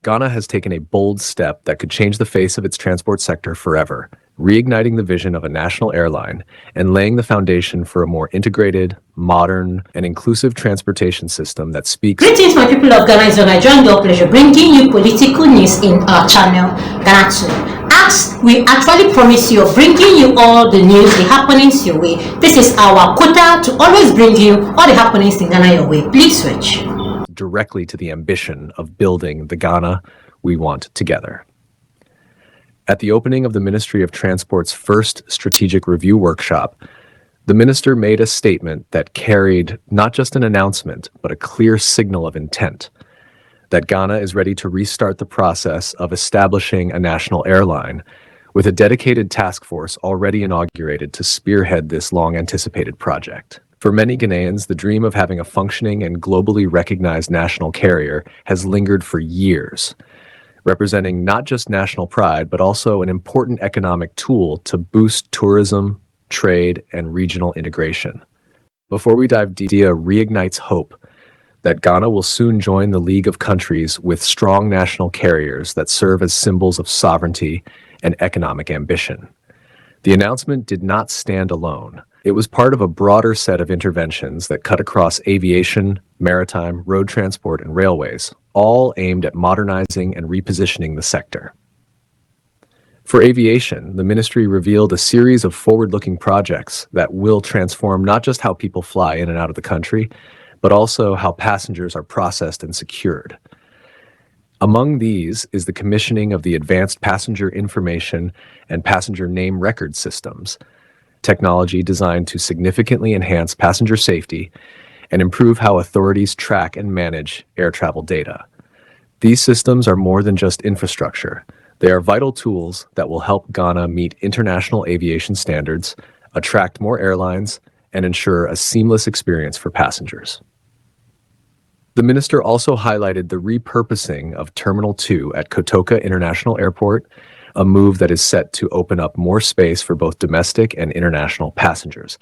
Ghana has taken a bold step that could change the face of its transport sector forever, reigniting the vision of a national airline and laying the foundation for a more integrated, modern, and inclusive transportation system that speaks. Greetings, my people of Ghana. It's your Nigerian girl pleasure bringing you political news in our channel, Ghanatube. As we actually promise you, bringing you all the news, the happenings your way. This is our quota to always bring you all the happenings in Ghana your way. Please switch directly to the ambition of building the Ghana we want together. At the opening of the Ministry of Transport's first strategic review workshop, the minister made a statement that carried not just an announcement, but a clear signal of intent that Ghana is ready to restart the process of establishing a national airline, with a dedicated task force already inaugurated to spearhead this long-anticipated project. For many Ghanaians, the dream of having a functioning and globally recognized national carrier has lingered for years, representing not just national pride, but also an important economic tool to boost tourism, trade, and regional integration. Before we dive deep, the idea reignites hope that Ghana will soon join the league of countries with strong national carriers that serve as symbols of sovereignty and economic ambition. The announcement did not stand alone. It was part of a broader set of interventions that cut across aviation, maritime, road transport, and railways, all aimed at modernizing and repositioning the sector. For aviation, the ministry revealed a series of forward-looking projects that will transform not just how people fly in and out of the country, but also how passengers are processed and secured. Among these is the commissioning of the Advanced Passenger Information and Passenger Name Record Systems, technology designed to significantly enhance passenger safety and improve how authorities track and manage air travel data. These systems are more than just infrastructure. They are vital tools that will help Ghana meet international aviation standards, attract more airlines, and ensure a seamless experience for passengers. The minister also highlighted the repurposing of Terminal 2 at Kotoka International Airport, a move that is set to open up more space for both domestic and international passengers.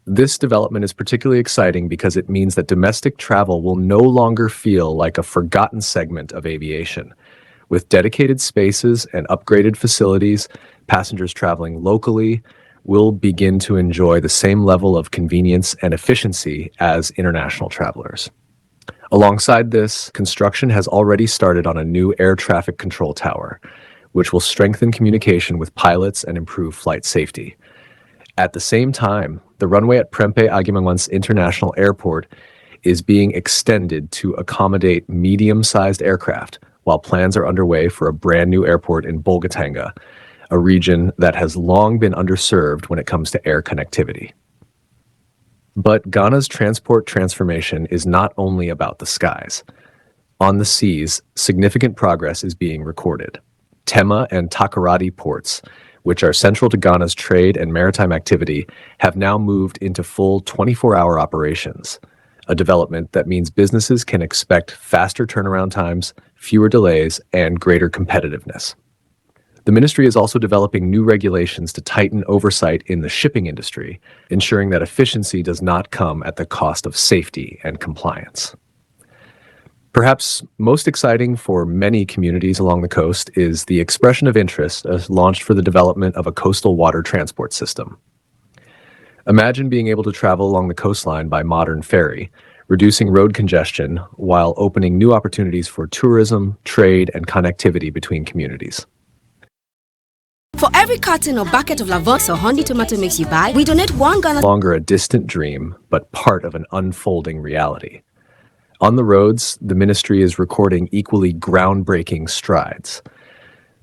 This development is particularly exciting because it means that domestic travel will no longer feel like a forgotten segment of aviation. With dedicated spaces and upgraded facilities, passengers traveling locally will begin to enjoy the same level of convenience and efficiency as international travelers. Alongside this, construction has already started on a new air traffic control tower, which will strengthen communication with pilots and improve flight safety. At the same time, the runway at Prempeh Agyemanguan's International Airport is being extended to accommodate medium-sized aircraft, while plans are underway for a brand new airport in Bolgatanga, a region that has long been underserved when it comes to air connectivity. But Ghana's transport transformation is not only about the skies. On the seas, significant progress is being recorded. Tema and Takoradi ports, which are central to Ghana's trade and maritime activity, have now moved into full 24-hour operations, a development that means businesses can expect faster turnaround times, fewer delays, and greater competitiveness. The ministry is also developing new regulations to tighten oversight in the shipping industry, ensuring that efficiency does not come at the cost of safety and compliance. Perhaps most exciting for many communities along the coast is the expression of interest launched for the development of a coastal water transport system. Imagine being able to travel along the coastline by modern ferry, reducing road congestion while opening new opportunities for tourism, trade, and connectivity between communities. For every carton or bucket of Lavox or Hondi tomato mix you buy, we donate one Ghana. No longer a distant dream, but part of an unfolding reality. On the roads, the ministry is recording equally groundbreaking strides.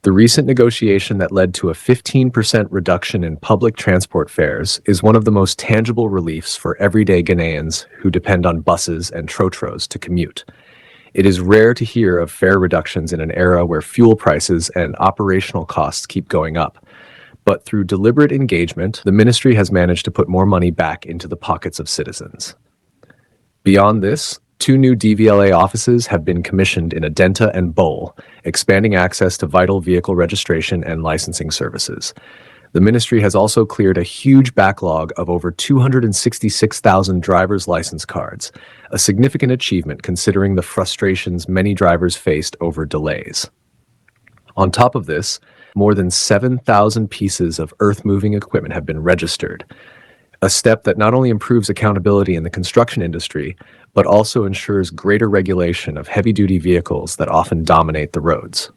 The recent negotiation that led to a 15% reduction in public transport fares is one of the most tangible reliefs for everyday Ghanaians who depend on buses and trotros to commute. It is rare to hear of fare reductions in an era where fuel prices and operational costs keep going up. But through deliberate engagement, the ministry has managed to put more money back into the pockets of citizens. Beyond this, 2 new DVLA offices have been commissioned in Adenta and Bole, expanding access to vital vehicle registration and licensing services. The ministry has also cleared a huge backlog of over 266,000 driver's license cards, a significant achievement considering the frustrations many drivers faced over delays. On top of this, more than 7,000 pieces of earth-moving equipment have been registered, a step that not only improves accountability in the construction industry, but also ensures greater regulation of heavy-duty vehicles that often dominate the roads.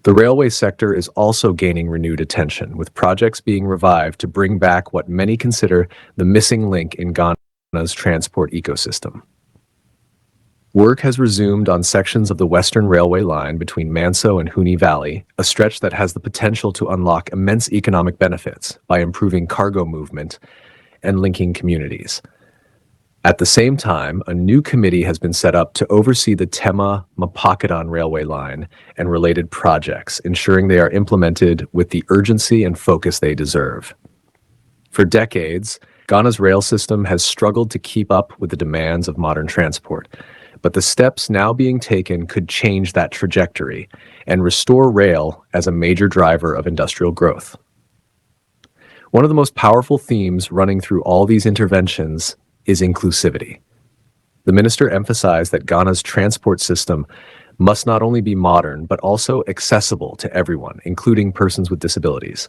The railway sector is also gaining renewed attention, with projects being revived to bring back what many consider the missing link in Ghana's transport ecosystem. Work has resumed on sections of the Western Railway line between Manso and Huni Valley, a stretch that has the potential to unlock immense economic benefits by improving cargo movement and linking communities. At the same time, a new committee has been set up to oversee the Tema-Mapakadan railway line and related projects, ensuring they are implemented with the urgency and focus they deserve. For decades, Ghana's rail system has struggled to keep up with the demands of modern transport, but the steps now being taken could change that trajectory and restore rail as a major driver of industrial growth. One of the most powerful themes running through all these interventions is inclusivity. The minister emphasized that Ghana's transport system must not only be modern, but also accessible to everyone, including persons with disabilities.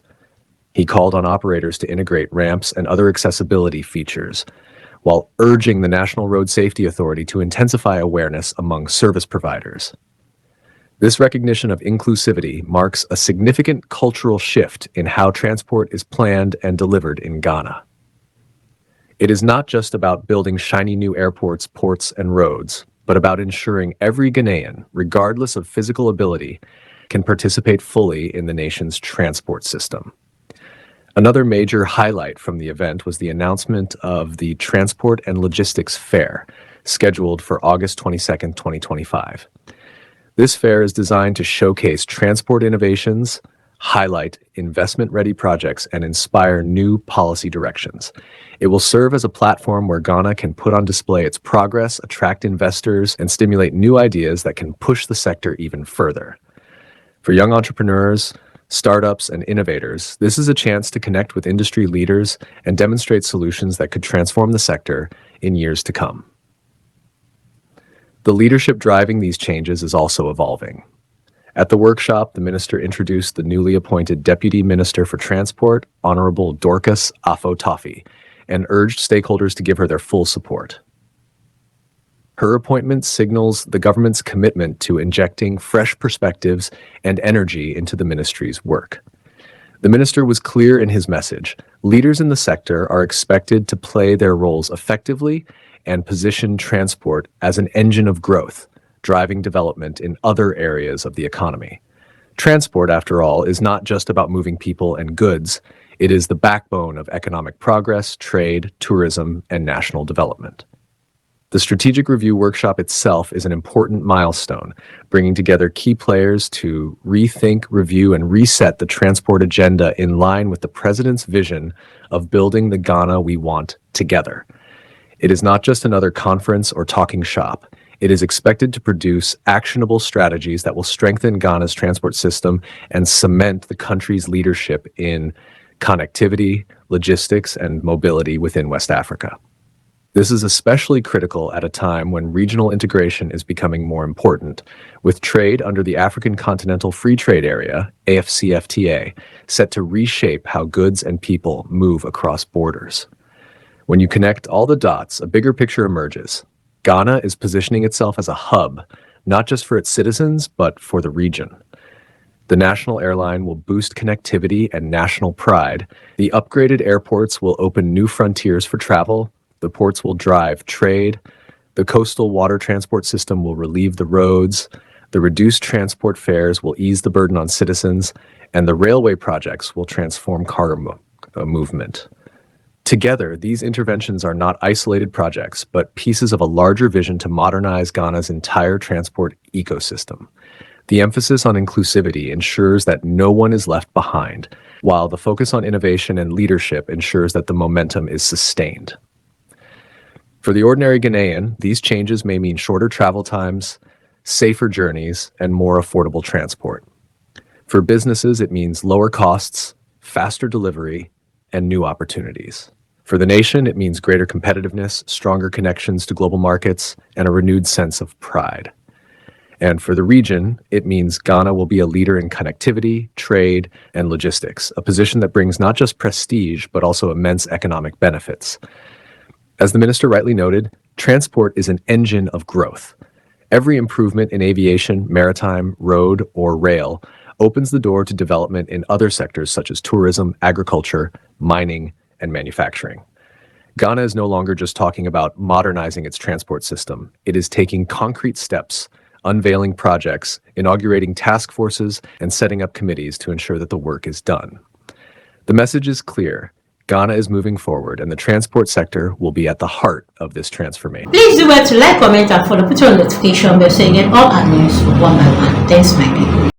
He called on operators to integrate ramps and other accessibility features, while urging the National Road Safety Authority to intensify awareness among service providers. This recognition of inclusivity marks a significant cultural shift in how transport is planned and delivered in Ghana. It is not just about building shiny new airports, ports, and roads, but about ensuring every Ghanaian, regardless of physical ability, can participate fully in the nation's transport system. Another major highlight from the event was the announcement of the Transport and Logistics Fair, scheduled for August 22, 2025. This fair is designed to showcase transport innovations, highlight investment-ready projects, and inspire new policy directions. It will serve as a platform where Ghana can put on display its progress, attract investors, and stimulate new ideas that can push the sector even further. For young entrepreneurs, startups, and innovators, this is a chance to connect with industry leaders and demonstrate solutions that could transform the sector in years to come. The leadership driving these changes is also evolving. At the workshop, the minister introduced the newly appointed Deputy Minister for Transport, Honorable Dorcas Afo-Toffee, and urged stakeholders to give her their full support. Her appointment signals the government's commitment to injecting fresh perspectives and energy into the ministry's work. The minister was clear in his message. Leaders in the sector are expected to play their roles effectively and position transport as an engine of growth, driving development in other areas of the economy. Transport, after all, is not just about moving people and goods. It is the backbone of economic progress, trade, tourism, and national development. The Strategic Review Workshop itself is an important milestone, bringing together key players to rethink, review, and reset the transport agenda in line with the President's vision of building the Ghana we want together. It is not just another conference or talking shop. It is expected to produce actionable strategies that will strengthen Ghana's transport system and cement the country's leadership in connectivity, logistics, and mobility within West Africa. This is especially critical at a time when regional integration is becoming more important, with trade under the African Continental Free Trade Area, AFCFTA, set to reshape how goods and people move across borders. When you connect all the dots, a bigger picture emerges. Ghana is positioning itself as a hub, not just for its citizens, but for the region. The national airline will boost connectivity and national pride. The upgraded airports will open new frontiers for travel. The ports will drive trade. The coastal water transport system will relieve the roads. The reduced transport fares will ease the burden on citizens. And the railway projects will transform cargo movement. Together, these interventions are not isolated projects, but pieces of a larger vision to modernize Ghana's entire transport ecosystem. The emphasis on inclusivity ensures that no one is left behind, while the focus on innovation and leadership ensures that the momentum is sustained. For the ordinary Ghanaian, these changes may mean shorter travel times, safer journeys, and more affordable transport. For businesses, it means lower costs, faster delivery, and new opportunities. For the nation, it means greater competitiveness, stronger connections to global markets, and a renewed sense of pride. And for the region, it means Ghana will be a leader in connectivity, trade, and logistics, a position that brings not just prestige, but also immense economic benefits. As the minister rightly noted, transport is an engine of growth. Every improvement in aviation, maritime, road, or rail opens the door to development in other sectors such as tourism, agriculture, mining, and manufacturing. Ghana is no longer just talking about modernizing its transport system. It is taking concrete steps, unveiling projects, inaugurating task forces, and setting up committees to ensure that the work is done. The message is clear. Ghana is moving forward, and the transport sector will be at the heart of this transformation. Please do well to like, comment, and follow. Put on notification bell so you get all our news one by one. Thanks, my people.